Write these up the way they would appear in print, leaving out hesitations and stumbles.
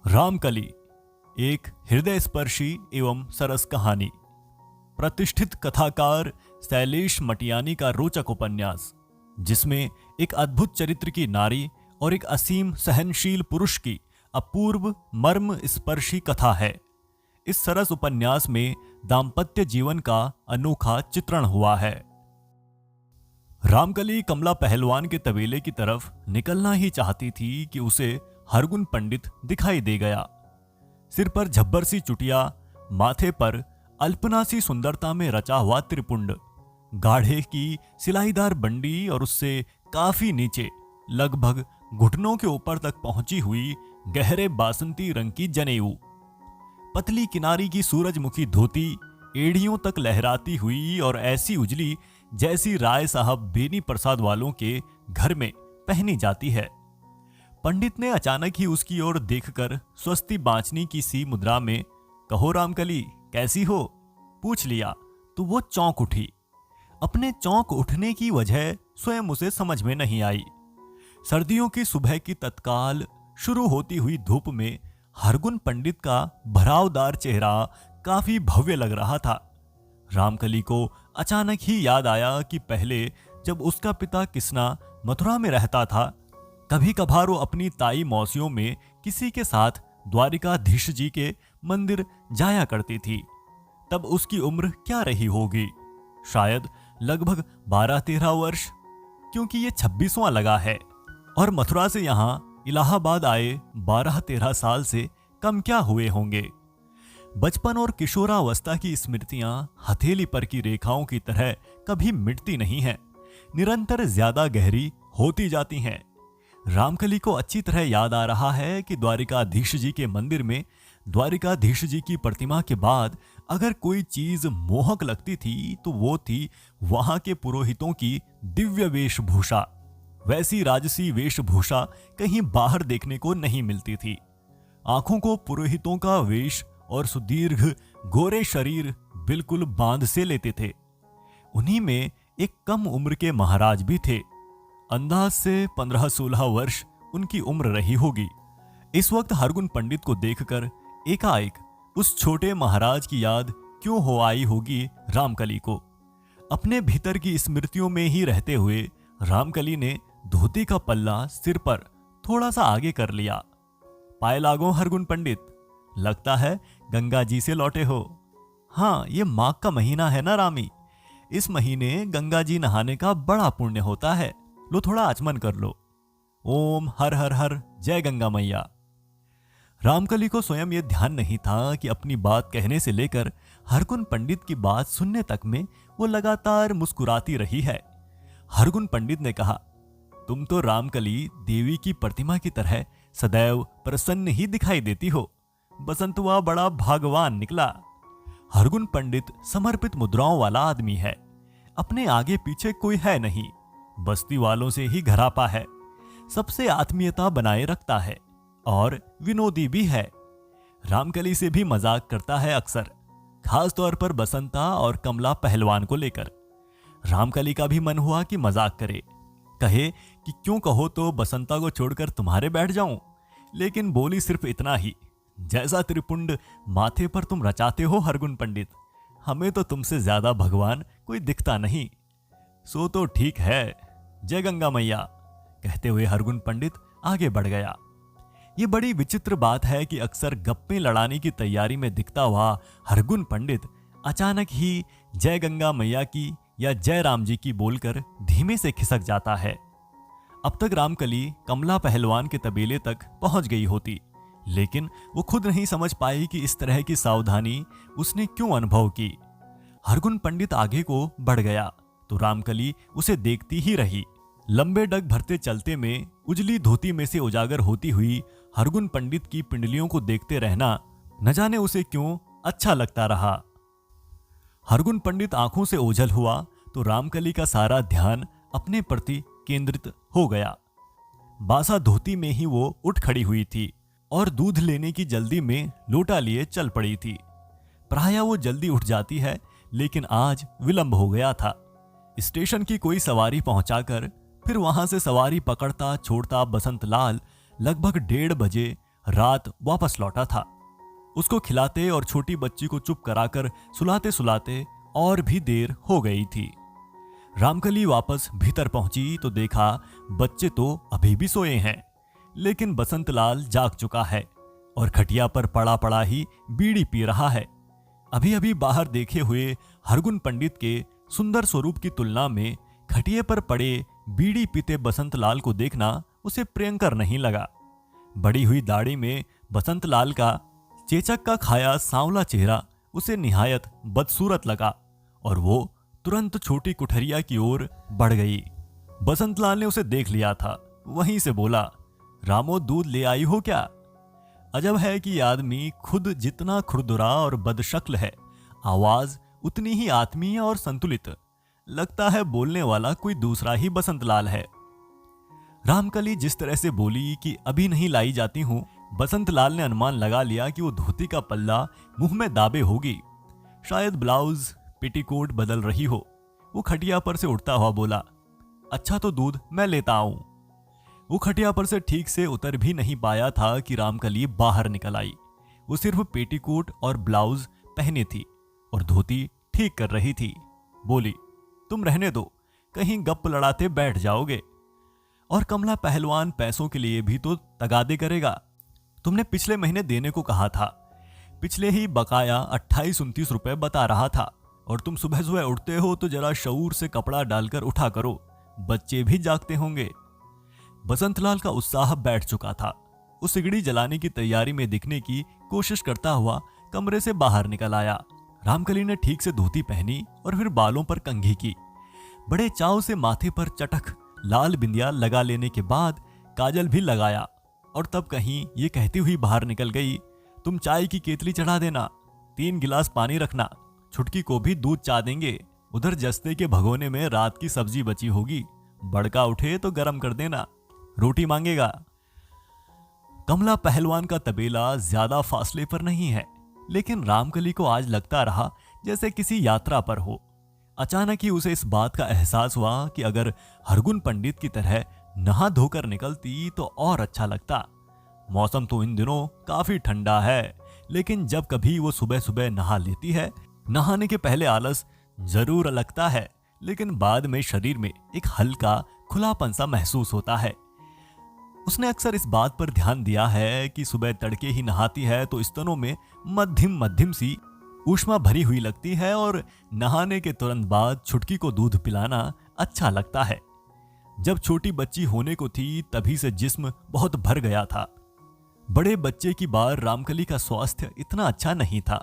रामकली एक हृदय स्पर्शी एवं सरस कहानी। प्रतिष्ठित कथाकार शैलेश मटियानी का रोचक उपन्यास, जिसमें एक अद्भुत चरित्र की नारी और एक असीम सहनशील पुरुष की अपूर्व मर्म स्पर्शी कथा है। इस सरस उपन्यास में दाम्पत्य जीवन का अनोखा चित्रण हुआ है। रामकली कमला पहलवान के तबेले की तरफ निकलना ही चाहती थी कि उसे हरगुन पंडित दिखाई दे गया। सिर पर झब्बर सी चुटिया, माथे पर अल्पना सी सुंदरता में रचा हुआ त्रिपुंड, गाढ़े की सिलाईदार बंडी और उससे काफी नीचे लगभग घुटनों के ऊपर तक पहुंची हुई गहरे बासंती रंग की जनेऊ, पतली किनारी की सूरजमुखी धोती एड़ियों तक लहराती हुई और ऐसी उजली जैसी राय साहब बेनी प्रसाद वालों के घर में पहनी जाती है। पंडित ने अचानक ही उसकी ओर देखकर स्वस्ति बांचनी की सी मुद्रा में "कहो रामकली, कैसी हो?" पूछ लिया तो वो चौंक उठी। अपने चौंक उठने की वजह स्वयं उसे समझ में नहीं आई। सर्दियों की सुबह की तत्काल शुरू होती हुई धूप में हरगुन पंडित का भरावदार चेहरा काफी भव्य लग रहा था। रामकली को अचानक ही याद आया कि पहले जब उसका पिता किसना मथुरा में रहता था, कभी कभार वो अपनी ताई मौसियों में किसी के साथ द्वारिकाधीश जी के मंदिर जाया करती थी। तब उसकी उम्र क्या रही होगी? शायद लगभग 12-13 वर्ष, क्योंकि ये 26वां लगा है और मथुरा से यहाँ इलाहाबाद आए 12-13 साल से कम क्या हुए होंगे। बचपन और किशोरावस्था की स्मृतियां हथेली पर की रेखाओं की तरह कभी मिटती नहीं हैं, निरंतर ज्यादा गहरी होती जाती हैं। रामकली को अच्छी तरह याद आ रहा है कि द्वारिकाधीश जी के मंदिर में द्वारिकाधीश जी की प्रतिमा के बाद अगर कोई चीज मोहक लगती थी तो वो थी वहां के पुरोहितों की दिव्य वेशभूषा। वैसी राजसी वेशभूषा कहीं बाहर देखने को नहीं मिलती थी। आंखों को पुरोहितों का वेश और सुदीर्घ गोरे शरीर बिल्कुल बांध से लेते थे। उन्हीं में एक कम उम्र के महाराज भी थे। अंदाज से 15-16 वर्ष उनकी उम्र रही होगी। इस वक्त हरगुन पंडित को देखकर एकाएक उस छोटे महाराज की याद क्यों हो आई होगी रामकली को। अपने भीतर की स्मृतियों में ही रहते हुए रामकली ने धोती का पल्ला सिर पर थोड़ा सा आगे कर लिया। "पाए लागो हरगुन पंडित, लगता है गंगा जी से लौटे हो। हाँ, ये माघ का महीना है ना रामी, इस महीने गंगा जी नहाने का बड़ा पुण्य होता है। लो थोड़ा आचमन कर लो। ओम हर हर हर, जय गंगा मैया।" रामकली को स्वयं यह ध्यान नहीं था कि अपनी बात कहने से लेकर हरगुन पंडित की बात सुनने तक में वो लगातार मुस्कुराती रही है। हरगुन पंडित ने कहा, "तुम तो रामकली देवी की प्रतिमा की तरह सदैव प्रसन्न ही दिखाई देती हो। बसंतुआ बड़ा भागवान निकला।" हरगुन पंडित समर्पित मुद्राओं वाला आदमी है। अपने आगे पीछे कोई है नहीं, बस्ती वालों से ही घरापा है, सबसे आत्मीयता बनाए रखता है और विनोदी भी है। रामकली से भी मजाक करता है अक्सर, खास तौर पर बसंता और कमला पहलवान को लेकर। रामकली का भी मन हुआ कि मजाक करे, कहे कि क्यों कहो तो बसंता को छोड़कर तुम्हारे बैठ जाऊं, लेकिन बोली सिर्फ इतना ही, "जैसा त्रिपुंड माथे पर तुम रचाते हो हरगुन पंडित, हमें तो तुमसे ज्यादा भगवान कोई दिखता नहीं। सो तो ठीक है, जय गंगा मैया।" कहते हुए हरगुन पंडित आगे बढ़ गया। ये बड़ी विचित्र बात है कि अक्सर गप्पे लड़ाने की तैयारी में दिखता हुआ हरगुन पंडित अचानक ही जय गंगा मैया की या जय राम जी की बोलकर धीमे से खिसक जाता है। अब तक रामकली कमला पहलवान के तबेले तक पहुंच गई होती, लेकिन वो खुद नहीं समझ पाई कि इस तरह की सावधानी उसने क्यों अनुभव की। हरगुन पंडित आगे को बढ़ गया तो रामकली उसे देखती ही रही। लंबे डग भरते चलते में उजली धोती में से उजागर होती हुई हरगुन पंडित की पिंडलियों को देखते रहना न जाने उसे क्यों अच्छा लगता रहा। हरगुन पंडित आंखों से ओझल हुआ तो रामकली का सारा ध्यान अपने प्रति केंद्रित हो गया। बासा धोती में ही वो उठ खड़ी हुई थी और दूध लेने की जल्दी में लोटा लिए चल पड़ी थी। प्रायः वो जल्दी उठ जाती है, लेकिन आज विलंब हो गया था। स्टेशन की कोई सवारी पहुंचाकर फिर वहां से सवारी पकड़ता छोड़ता बसंतलाल लगभग 1:30 बजे रात वापस लौटा था। उसको खिलाते और छोटी बच्ची को चुप कराकर सुलाते सुलाते और भी देर हो गई थी। रामकली वापस भीतर पहुंची तो देखा बच्चे तो अभी भी सोए हैं, लेकिन बसंतलाल जाग चुका है और खटिया पर पड़ा पड़ा ही बीड़ी पी रहा है। अभी अभी बाहर देखे हुए हरगुन पंडित के सुंदर स्वरूप की तुलना में खटिए पर पड़े बीड़ी पीते बसंतलाल को देखना उसे प्रियंकर नहीं लगा। बड़ी हुई दाढ़ी में बसंतलाल का चेचक का खाया सांवला चेहरा उसे निहायत बदसूरत लगा और वो तुरंत छोटी कुठरिया की ओर बढ़ गई। बसंतलाल ने उसे देख लिया था, वहीं से बोला, रामो दूध ले आई हो क्या? अजब है कि आदमी खुद जितना खुरदुरा और बदशक्ल है, आवाज उतनी ही आत्मीय और संतुलित। लगता है बोलने वाला कोई दूसरा ही बसंतलाल है। रामकली जिस तरह से बोली कि अभी नहीं लाई जाती हूं, बसंतलाल ने अनुमान लगा लिया कि वो धोती का पल्ला मुंह में दाबे होगी, शायद ब्लाउज पेटीकोट बदल रही हो। वो खटिया पर से उठता हुआ बोला, अच्छा तो दूध मैं लेता आऊं। वो खटिया पर से ठीक से उतर भी नहीं पाया था कि रामकली बाहर निकल आई। वो सिर्फ पेटीकोट और ब्लाउज पहने थी और धोती ठीक कर रही थी। बोली, तुम रहने दो, कहीं गप लड़ाते बैठ जाओगे। और कमला पहलवान पैसों के लिए भी तो तगादे करेगा। तुमने पिछले महीने देने को कहा था, पिछले ही बकाया 28-29 रुपए बता रहा था। और तुम सुबह सुबह उठते हो तो जरा शऊर से कपड़ा डालकर उठा करो, बच्चे भी जागते होंगे। बसंतलाल का उत्साह बैठ चुका था। वो सिगड़ी जलाने की तैयारी में दिखने की कोशिश करता हुआ कमरे से बाहर निकल आया। रामकली ने ठीक से धोती पहनी और फिर बालों पर कंघी की। बड़े चाव से माथे पर चटक लाल बिंदिया लगा लेने के बाद काजल भी लगाया और तब कहीं ये कहती हुई बाहर निकल गई, तुम चाय की केतली चढ़ा देना, 3 गिलास पानी रखना, छुटकी को भी दूध चा देंगे। उधर जस्ते के भगोने में रात की सब्जी बची होगी, बड़का उठे तो गरम कर देना, रोटी मांगेगा। कमला पहलवान का तबेला ज्यादा फासले पर नहीं है, लेकिन रामकली को आज लगता रहा जैसे किसी यात्रा पर हो। अचानक ही उसे इस बात का एहसास हुआ कि अगर हरगुन पंडित की तरह नहा धोकर निकलती तो और अच्छा लगता। मौसम तो इन दिनों काफी ठंडा है, लेकिन जब कभी वो सुबह सुबह नहा लेती है, नहाने के पहले आलस जरूर लगता है, लेकिन बाद में शरीर में एक हल्का खुलापन सा महसूस होता है। उसने अक्सर इस बात पर ध्यान दिया है कि सुबह तड़के ही नहाती है तो स्तनों में मध्यम मध्यम सी ऊष्मा भरी हुई लगती है और नहाने के तुरंत बाद छुटकी को दूध पिलाना अच्छा लगता है। जब छोटी बच्ची होने को थी तभी से जिस्म बहुत भर गया था। बड़े बच्चे की बार रामकली का स्वास्थ्य इतना अच्छा नहीं था।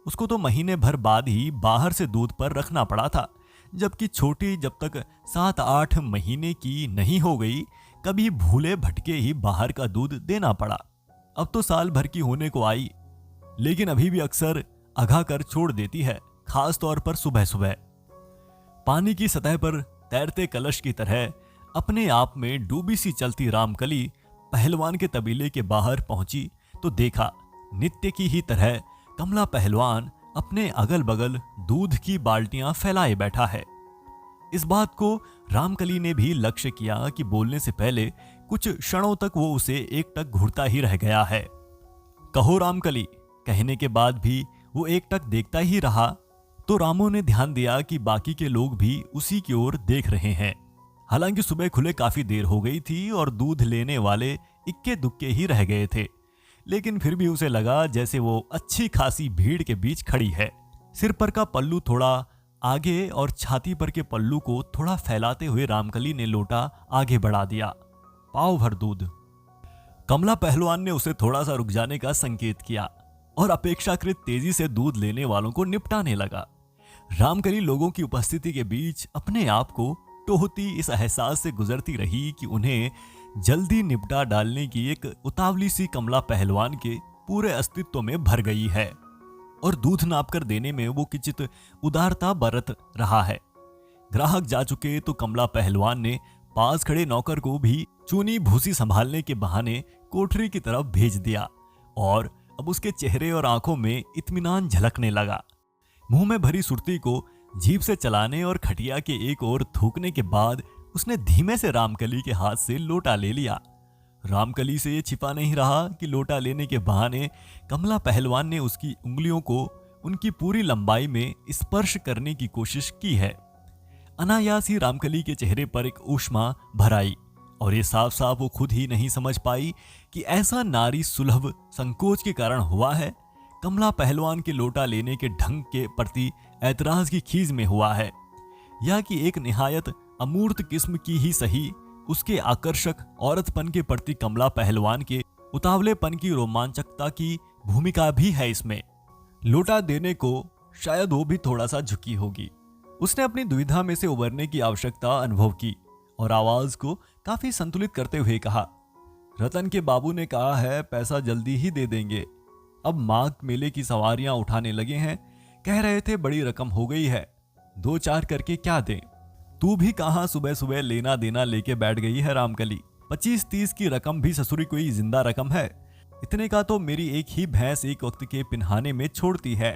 उसको तो महीने भर बाद ही बाहर से दूध पर रखना पड़ा था, जबकि छोटी जब तक 7-8 महीने की नहीं हो गई, कभी भूले भटके ही बाहर का दूध देना पड़ा। अब तो साल भर की होने को आई, लेकिन अभी भी अक्सर अघा कर छोड़ देती है, खास तौर पर सुबह सुबह। पानी की सतह पर तैरते कलश की तरह अपने आप में डूबी सी चलती रामकली पहलवान के तबीले के बाहर पहुंची तो देखा नित्य की ही तरह कमला पहलवान अपने अगल बगल दूध की बाल्टियां फैलाए बैठा है। इस बात को रामकली ने भी लक्ष्य किया कि बोलने से पहले कुछ क्षणों तक वो उसे एकटक घूरता ही रह गया है। कहो रामकली, कहने के बाद भी वो एकटक देखता ही रहा तो रामू ने ध्यान दिया कि बाकी के लोग भी उसी की ओर देख रहे हैं। हालांकि सुबह खुले काफी देर हो गई थी और दूध लेने वाले इक्के दुक्के ही रह गए थे, लेकिन फिर भी उसे लगा जैसे वो अच्छी खासी भीड़ के बीच खड़ी है। सिर पर का पल्लू थोड़ा आगे और छाती पर के पल्लू को थोड़ा फैलाते हुए रामकली ने लोटा आगे बढ़ा दिया। पाव भर दूध। कमला पहलवान ने उसे थोड़ा सा रुक जाने का संकेत किया और अपेक्षाकृत तेजी से दूध लेने वालों को निपटाने लगा। रामकली लोगों की उपस्थिति के बीच अपने आप को टोहती इस एहसास से गुजरती रही कि उन्हें जल्दी निपटा डालने की एक उतावली सी कमला पहलवान के पूरे अस्तित्व में भर गई है और दूध नाप कर देने में वो किंचित उदारता बरत रहा है। ग्राहक जा चुके तो कमला पहलवान ने पास खड़े नौकर को भी चूनी भूसी संभालने के बहाने कोठरी की तरफ भेज दिया और अब उसके चेहरे और आंखों में इत्मीनान झलकने लगा। मुंह में भरी सुर्ती को जीभ से चलाने और खटिया के एक ओर थूकने के बाद उसने धीमे से रामकली के हाथ से लोटा ले लिया। रामकली से ये छिपा नहीं रहा कि लोटा लेने के बहाने कमला पहलवान ने उसकी उंगलियों को उनकी पूरी लंबाई में स्पर्श करने की कोशिश की है। अनायास ही रामकली के चेहरे पर एक ऊष्मा भर आई और ये साफ साफ वो खुद ही नहीं समझ पाई कि ऐसा नारी सुलभ संकोच के कारण हुआ है, कमला पहलवान के लोटा लेने के ढंग के प्रति ऐतराज की खीज में हुआ है, या कि एक निहायत अमूर्त किस्म की ही सही उसके आकर्षक औरतपन के प्रति कमला पहलवान के उतावलेपन की रोमांचकता की भूमिका भी है इसमें। लोटा देने को शायद वो भी थोड़ा सा झुकी होगी। उसने अपनी दुविधा में से उबरने की आवश्यकता अनुभव की और आवाज को काफी संतुलित करते हुए कहा, रतन के बाबू ने कहा है पैसा जल्दी ही दे देंगे। अब माघ मेले की सवारियां उठाने लगे हैं, कह रहे थे बड़ी रकम हो गई है, 2-4 करके क्या दें। तू भी कहां सुबह सुबह लेना देना लेके बैठ गई है रामकली। 25-30 की रकम भी ससुरी कोई जिंदा रकम है। इतने का तो मेरी एक ही भैंस एक वक्त के पिन्हाने में छोड़ती है।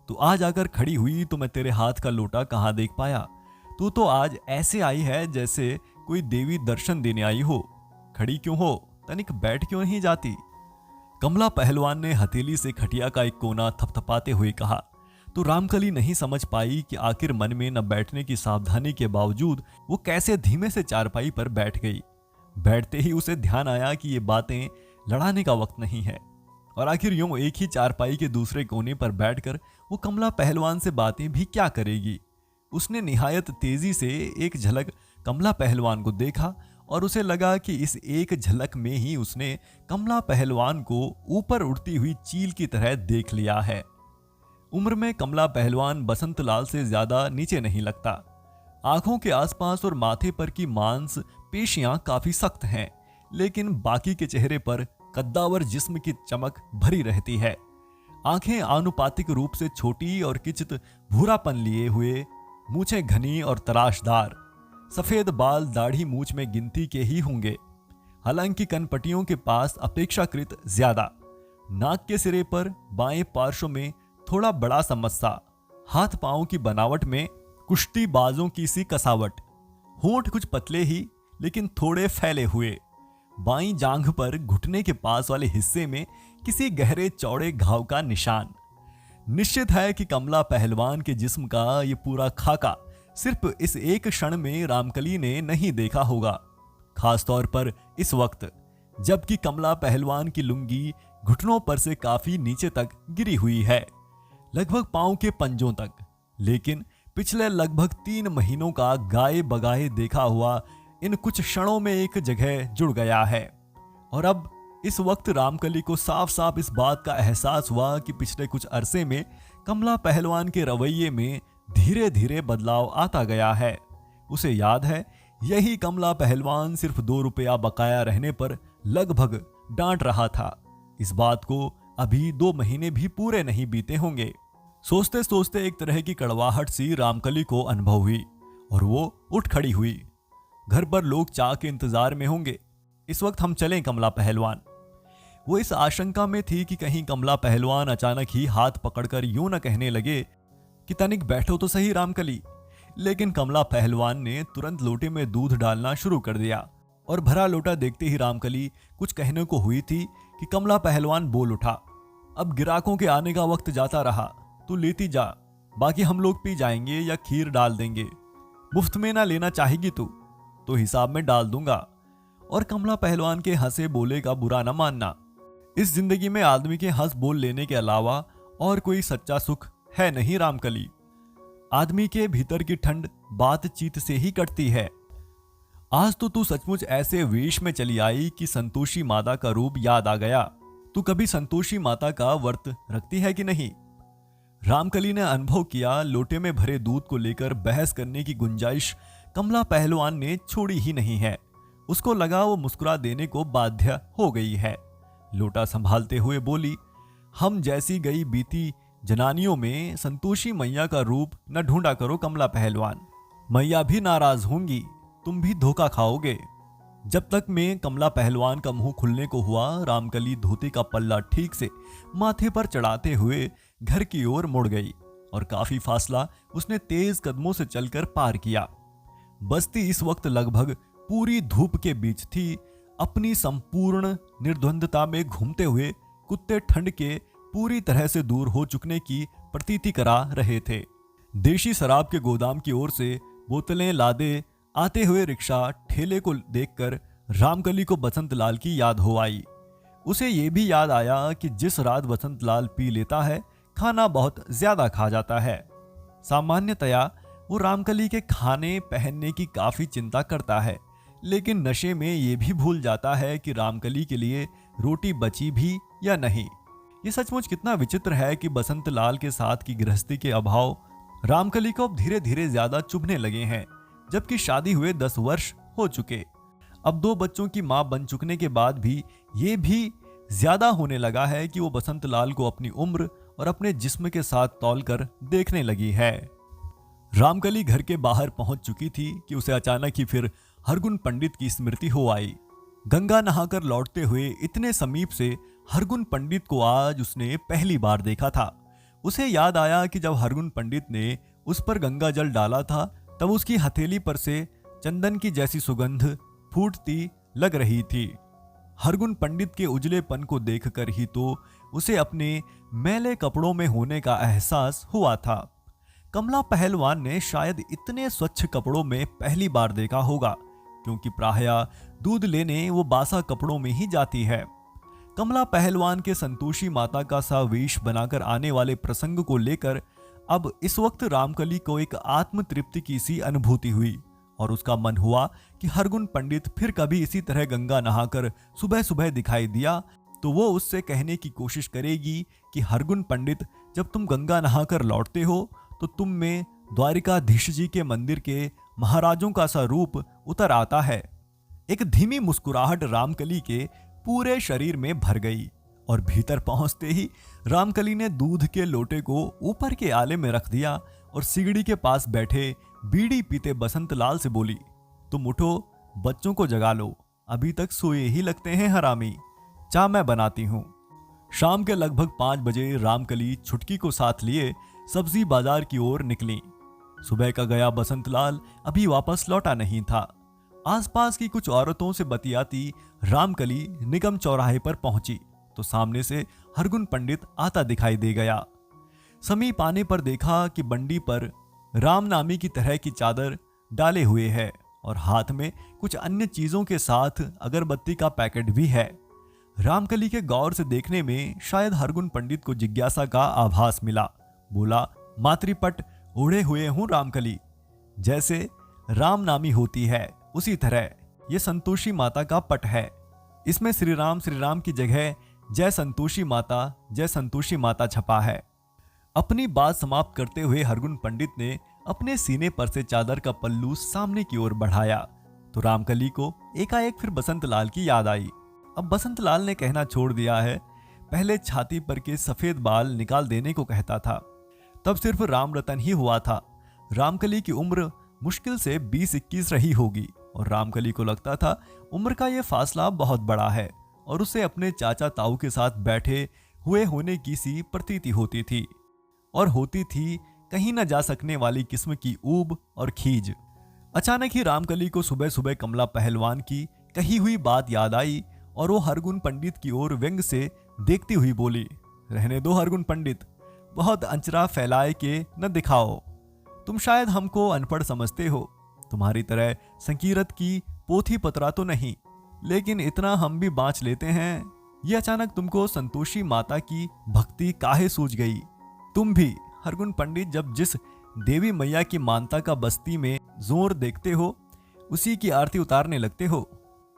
तू आज आकर खड़ी हुई तो मैं तेरे हाथ का लोटा कहां देख पाया। तू तो आज ऐसे आई है जैसे कोई देवी दर्शन देने आई हो। खड़ी क्यों हो, तनिक बैठ क्यों नहीं जाती। कमला पहलवान ने हथेली से खटिया का एक कोना थपथपाते हुए कहा। तो रामकली नहीं समझ पाई कि आखिर मन में न बैठने की सावधानी के बावजूद वो कैसे धीमे से चारपाई पर बैठ गई। बैठते ही उसे ध्यान आया कि ये बातें लड़ाने का वक्त नहीं है, और आखिर यूं एक ही चारपाई के दूसरे कोने पर बैठकर वो कमला पहलवान से बातें भी क्या करेगी। उसने निहायत तेजी से एक झलक कमला पहलवान को देखा और उसे लगा कि इस एक झलक में ही उसने कमला पहलवान को ऊपर उड़ती हुई चील की तरह देख लिया है। उम्र में कमला पहलवान बसंत लाल से ज्यादा नीचे नहीं लगता। आंखों के आसपास और माथे पर की मांस पेशियां काफी सख्त हैं, लेकिन बाकी के चेहरे पर कद्दावर जिस्म की चमक भरी रहती है। आंखें आनुपातिक रूप से छोटी और किंचित भूरापन लिए हुए, मूछें घनी और तराशदार, सफेद बाल दाढ़ी मूछ में गिनती के ही होंगे, हालांकि कनपटियों के पास अपेक्षाकृत ज्यादा। नाक के सिरे पर बाएं पार्श्व में थोड़ा बड़ा सा मस्सा, हाथ पांव की बनावट में कुश्तीबाजों की सी कसावट, होंठ कुछ पतले ही लेकिन थोड़े फैले हुए, बाईं जांघ पर घुटने के पास वाले हिस्से में किसी गहरे चौड़े घाव का निशान। निश्चित है कि कमला पहलवान के जिस्म का ये पूरा खाका सिर्फ इस एक क्षण में रामकली ने नहीं देखा होगा, खासतौर पर इस वक्त जबकि कमला पहलवान की लुंगी घुटनों पर से काफी नीचे तक गिरी हुई है, लगभग पांव के पंजों तक। लेकिन पिछले लगभग 3 महीनों का गाए बगाए देखा हुआ इन कुछ क्षणों में एक जगह जुड़ गया है। और अब इस वक्त रामकली को साफ साफ इस बात का एहसास हुआ कि पिछले कुछ अरसे में कमला पहलवान के रवैये में धीरे धीरे बदलाव आता गया है। उसे याद है यही कमला पहलवान सिर्फ 2 रुपया बकाया रहने पर लगभग डांट रहा था। इस बात को अभी 2 महीने भी पूरे नहीं बीते होंगे। सोचते सोचते एक तरह की कड़वाहट सी रामकली को अनुभव हुई और वो उठ खड़ी हुई। घर पर लोग चाय के इंतजार में होंगे, इस वक्त हम चलें कमला पहलवान। वो इस आशंका में थी कि कहीं कमला पहलवान अचानक ही हाथ पकड़कर यूं न कहने लगे कि तनिक बैठो तो सही रामकली। लेकिन कमला पहलवान ने तुरंत लोटे में दूध डालना शुरू कर दिया और भरा लोटा देखते ही रामकली कुछ कहने को हुई थी कि कमला पहलवान बोल उठा, अब गिराकों के आने का वक्त जाता रहा, तू लेती जा, बाकी हम लोग पी जाएंगे या खीर डाल देंगे। मुफ्त में ना लेना चाहेगी तू तो हिसाब में डाल दूंगा। और कमला पहलवान के हंसे बोले का बुरा न मानना, इस जिंदगी में आदमी के हंस बोल लेने के अलावा और कोई सच्चा सुख है नहीं रामकली। आदमी के भीतर की ठंड बातचीत से ही कटती है। आज तो तू सचमुच ऐसे वेश में चली आई कि संतोषी माता का रूप याद आ गया। तू कभी संतोषी माता का व्रत रखती है कि नहीं? रामकली ने अनुभव किया लोटे में भरे दूध को लेकर बहस करने की गुंजाइश कमला पहलवान ने छोड़ी ही नहीं है। उसको लगा वो मुस्कुरा देने को बाध्य हो गई है। लोटा संभालते हुए बोली, हम जैसी गई बीती जनानियों में संतोषी मैया का रूप न ढूंढा करो कमला पहलवान। मैया भी नाराज होंगी, तुम भी धोखा खाओगे। जब तक में कमला पहलवान का मुंह खुलने को हुआ, रामकली धोती का पल्ला ठीक से माथे पर चढ़ाते हुए घर की ओर मुड़ गई और काफी फासला उसने तेज कदमों से चलकर पार किया। बस्ती इस वक्त लगभग पूरी धूप के बीच थी। अपनी संपूर्ण निर्द्वंदता में घूमते हुए कुत्ते ठंड के पूरी तरह से दूर हो चुकने की प्रतीति करा रहे थे। देशी शराब के गोदाम की ओर से बोतलें लादे आते हुए रिक्शा ठेले को देखकर रामकली को बसंत लाल की याद हो आई। उसे ये भी याद आया कि जिस रात बसंत लाल पी लेता है, खाना बहुत ज्यादा खा जाता है। सामान्यतया वो रामकली के खाने पहनने की काफी चिंता करता है, लेकिन नशे में ये भी भूल जाता है कि रामकली के लिए रोटी बची भी या नहीं। ये सचमुच कितना विचित्र है कि बसंत लाल के साथ की गृहस्थी के अभाव रामकली को अब धीरे धीरे ज्यादा चुभने लगे हैं, जबकि शादी हुए 10 वर्ष हो चुके। अब 2 बच्चों की मां बन चुकने के बाद भी ये भी ज्यादा होने लगा है कि वो बसंत लाल को अपनी उम्र और अपने जिस्म के साथ तौलकर देखने लगी है। रामकली घर के बाहर पहुंच चुकी थी कि उसे अचानक ही फिर हरगुन पंडित की स्मृति हो आई। गंगा नहाकर लौटते हुए इतने समीप से हरगुन पंडित को आज उसने पहली बार देखा था। उसे याद आया कि जब हरगुन पंडित ने उस पर गंगा जल डाला था, तब उसकी हथेली पर से चंदन की जैसी सुगंध फूटती लग रही थी। हरगुन पंडित के उजलेपन को देखकर ही तो उसे अपने मैले कपड़ों में होने का एहसास हुआ था। कमला पहलवान ने शायद इतने स्वच्छ कपड़ों में पहली बार देखा होगा, क्योंकि प्रायः दूध लेने वो बासा कपड़ों में ही जाती है। कमला पहलवान के संतोषी माता का सा वेश बनाकर आने वाले प्रसंग को लेकर अब इस वक्त रामकली को एक आत्म तृप्ति की सी अनुभूति हुई और उसका मन हुआ कि हरगुन पंडित फिर कभी इसी तरह गंगा नहाकर सुबह सुबह दिखाई दिया तो वो उससे कहने की कोशिश करेगी कि हरगुन पंडित, जब तुम गंगा नहाकर लौटते हो तो तुम में द्वारिकाधीश जी के मंदिर के महाराजों का सा रूप उतर आता है। एक धीमी मुस्कुराहट रामकली के पूरे शरीर में भर गई और भीतर पहुंचते ही रामकली ने दूध के लोटे को ऊपर के आले में रख दिया और सिगड़ी के पास बैठे बीड़ी पीते बसंत लाल से बोली, तुम उठो, बच्चों को जगा लो, अभी तक सोए ही लगते हैं हरामी, चाय मैं बनाती हूं। शाम के लगभग 5 बजे रामकली छुटकी को साथ लिए सब्जी बाजार की ओर निकली। सुबह का गया बसंत लाल अभी वापस लौटा नहीं था। आसपास की कुछ औरतों से बतियाती रामकली निगम चौराहे पर पहुंची तो सामने से हरगुन पंडित आता दिखाई दे गया। समीप आने पर देखा कि बंडी पर रामनामी की तरह की चादर डाले हुए है और हाथ में कुछ अन्य चीजों के साथ अगरबत्ती का पैकेट भी है। रामकली के गौर से देखने में शायद हरगुन पंडित को जिज्ञासा का आभास मिला। बोला, मातृपट ओढ़े हुए हूं रामकली, जैसे रामनामी होती है उसी तरह ये संतोषी माता का पट है। इसमें श्री राम की जगह जय संतोषी माता छपा है। अपनी बात समाप्त करते हुए हरगुन पंडित ने अपने सीने पर से चादर का पल्लू सामने की ओर बढ़ाया तो रामकली को एकाएक फिर बसंत लाल की याद आई। अब बसंत लाल ने कहना छोड़ दिया है, पहले छाती पर के सफेद बाल निकाल देने को कहता था, तब सिर्फ राम रतन ही हुआ था। रामकली की उम्र मुश्किल से 20-21 रही होगी और रामकली को लगता था उम्र का यह फासला बहुत बड़ा है और उसे अपने चाचा ताऊ के साथ बैठे हुए होने की सी प्रतीति होती थी और होती थी कहीं न जा सकने वाली किस्म की ऊब और खीज। अचानक ही रामकली को सुबह सुबह कमला पहलवान की कही हुई बात याद आई और वो हरगुन पंडित की ओर व्यंग से देखती हुई बोली, रहने दो हरगुन पंडित, बहुत अंचरा फैलाए के न दिखाओ, तुम शायद हमको अनपढ़ समझते हो, तुम्हारी तरह संकीरत की पोथी पतरा तो नहीं, लेकिन इतना हम भी बाँच लेते हैं। ये अचानक तुमको संतोषी माता की भक्ति काहे सूझ गई? तुम भी हरगुन पंडित जब जिस देवी मैया की मानता का बस्ती में जोर देखते हो उसी की आरती उतारने लगते हो।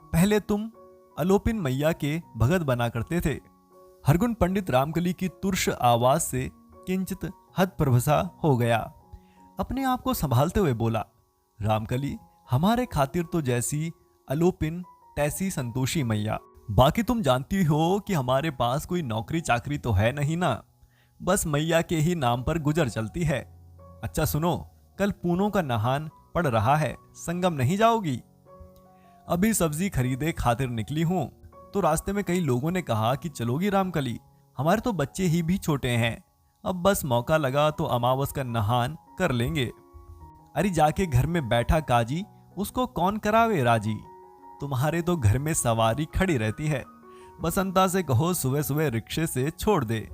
पहले तुम अलोपिन मैया के भगत बना करते थे। हरगुन पंडित रामकली की तुर्श आवाज से किंचित हतप्रभसा हो गया। अपने आप को संभालते हुए बोला, रामकली, हमारे खातिर तो जैसी अलोपिन तैसी संतोषी मैया। बाकी तुम जानती हो कि हमारे पास कोई नौकरी चाकरी तो है नहीं ना, बस मैया के ही नाम पर गुजर चलती है। अच्छा सुनो, कल पूनों का नहान पड़ रहा है, संगम नहीं जाओगी? अभी सब्जी खरीदे खातिर निकली हूं तो रास्ते में कई लोगों ने कहा कि चलोगी रामकली, हमारे तो बच्चे ही भी छोटे हैं, अब बस मौका लगा तो अमावस का नहान कर लेंगे। अरे जाके घर में बैठा काजी, उसको कौन करावे राजी। तुम्हारे तो घर में सवारी खड़ी रहती है। बसंता से कहो सुबह सुबह रिक्शे से छोड़ दे।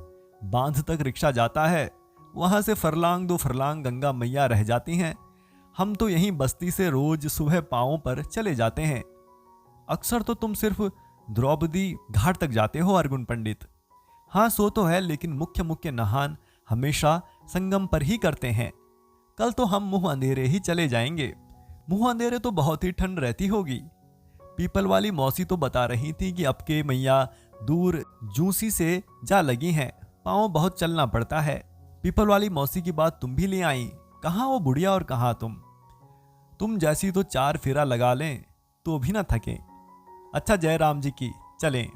बांध तक रिक्शा जाता है, वहां से फरलांग दो फरलांग गंगा मैया रह जाती हैं। हम तो यहीं बस्ती से रोज सुबह पांवों पर चले जाते हैं। अक्सर तो तुम सिर्फ द्रौपदी घाट तक जाते हो अर्जुन पंडित। हाँ सो तो है, लेकिन मुख्य मुख्य नहान हमेशा संगम पर ही करते हैं। कल तो हम मुंह अंधेरे ही चले जाएंगे। मुंह अंधेरे तो बहुत ही ठंड रहती होगी। पीपल वाली मौसी तो बता रही थी कि अब के मैया दूर जूसी से जा लगी हैं, पाँव बहुत चलना पड़ता है। पीपल वाली मौसी की बात तुम भी ले आई। कहाँ वो बुढ़िया और कहाँ तुम जैसी तो 4 फेरा लगा लें तो भी ना थके। अच्छा जय राम जी की, चलें।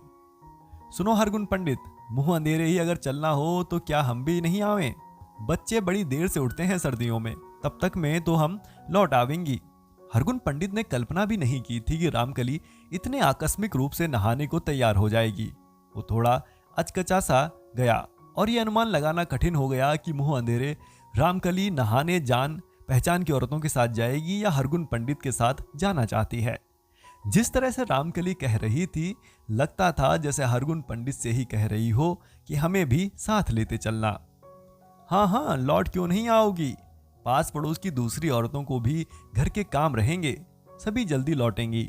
सुनो हरगुन पंडित, मुंह अंधेरे ही अगर चलना हो तो क्या हम भी नहीं आवें? बच्चे बड़ी देर से उठते हैं सर्दियों में, तब तक में तो हम लौट आवेंगी। हरगुन पंडित ने कल्पना भी नहीं की थी कि रामकली इतने आकस्मिक रूप से नहाने को तैयार हो जाएगी। वो थोड़ा अचकचा सा गया और ये अनुमान लगाना कठिन हो गया कि मुंह अंधेरे रामकली नहाने जान पहचान की औरतों के साथ जाएगी या हरगुन पंडित के साथ जाना चाहती है। जिस तरह से रामकली कह रही थी, लगता था जैसे हरगुन पंडित से ही कह रही हो कि हमें भी साथ लेते चलना। हाँ हाँ, लौट क्यों नहीं आओगी? पास पड़ोस की दूसरी औरतों को भी घर के काम रहेंगे, सभी जल्दी लौटेंगी।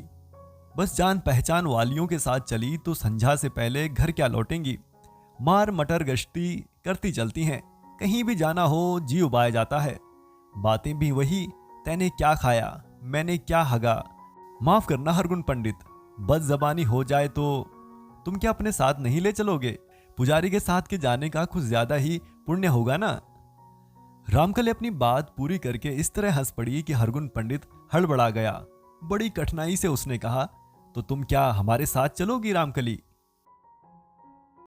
बस जान पहचान वालियों के साथ चली तो संध्या से पहले घर क्या लौटेंगी। मार मटर गश्ती करती चलती हैं, कहीं भी जाना हो जी उबाया जाता है। बातें भी वही, तैने क्या खाया, मैंने क्या हगा। माफ करना हरगुन पंडित, बदजबानी हो जाए तो तुम क्या अपने साथ नहीं ले चलोगे? पुजारी के साथ के जाने का कुछ ज्यादा ही पुण्य होगा ना। रामकली अपनी बात पूरी करके इस तरह हंस पड़ी कि हरगुन पंडित हड़बड़ा गया। बड़ी कठिनाई से उसने कहा, तो तुम क्या हमारे साथ चलोगी रामकली?